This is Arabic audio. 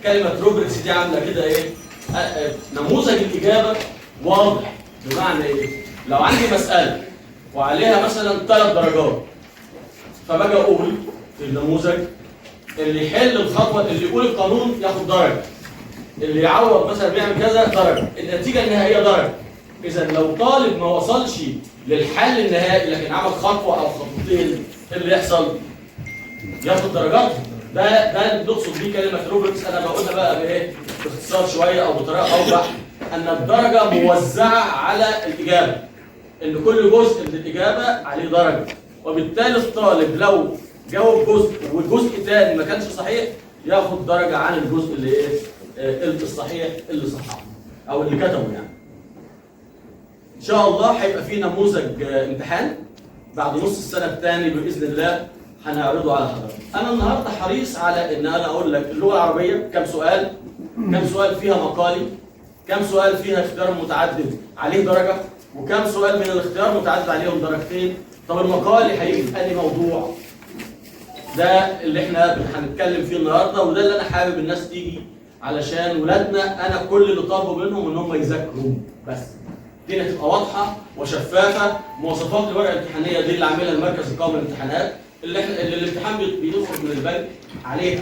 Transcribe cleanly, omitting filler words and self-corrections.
كلمه روبريكس دي عامله كده ايه؟ نموذج الاجابه واضح. بمعنى ايه؟ لو عندي مساله وعليها مثلا 3 درجات، فباجي اقول في النموذج اللي يحل الخطوه اللي يقول القانون ياخد درجه، اللي يعوض مثلا بيعمل كذا درجه، النتيجه النهائيه درجه. اذا لو طالب ما وصلش للحل النهائي لكن عمل خطوه او خطوتين، ايه اللي يحصل؟ ياخد درجات. ده اللي بنقصد بيه كلمه روبرتس. انا بقولها بقى بايه؟ باختصار شويه او بطريقه اوضح، ان الدرجه موزعه على الاجابه، ان كل جزء من الاجابه عليه درجه، وبالتالي الطالب لو جاوب جزء والجزء الثاني ما كانش صحيح ياخد درجه عن الجزء اللي ايه؟ الصحيح اللي صححه او اللي كتبه يعني. ان شاء الله هيبقى في نموذج امتحان بعد نص السنه الثاني باذن الله هنعرضه على حضرتك. انا النهارده حريص على ان انا اقول لك اللغه العربيه كم سؤال، كم سؤال فيها مقالي، كم سؤال فيها اختيار متعدد عليه درجه، وكم سؤال من الاختيار متعدد عليهم درجتين. طب المقالي هيجي في اي موضوع؟ ده اللي احنا هنتكلم فيه النهارده، وده اللي انا حابب الناس تيجي علشان ولادنا. انا كل اللي طالبه منهم ان هم يذاكروا بس. الدنيا تبقى واضحه وشفافه. مواصفات الورقه الامتحانيه دي اللي عاملها المركز القومي للامتحانات، اللي الامتحان بيخرج من البنك عليها.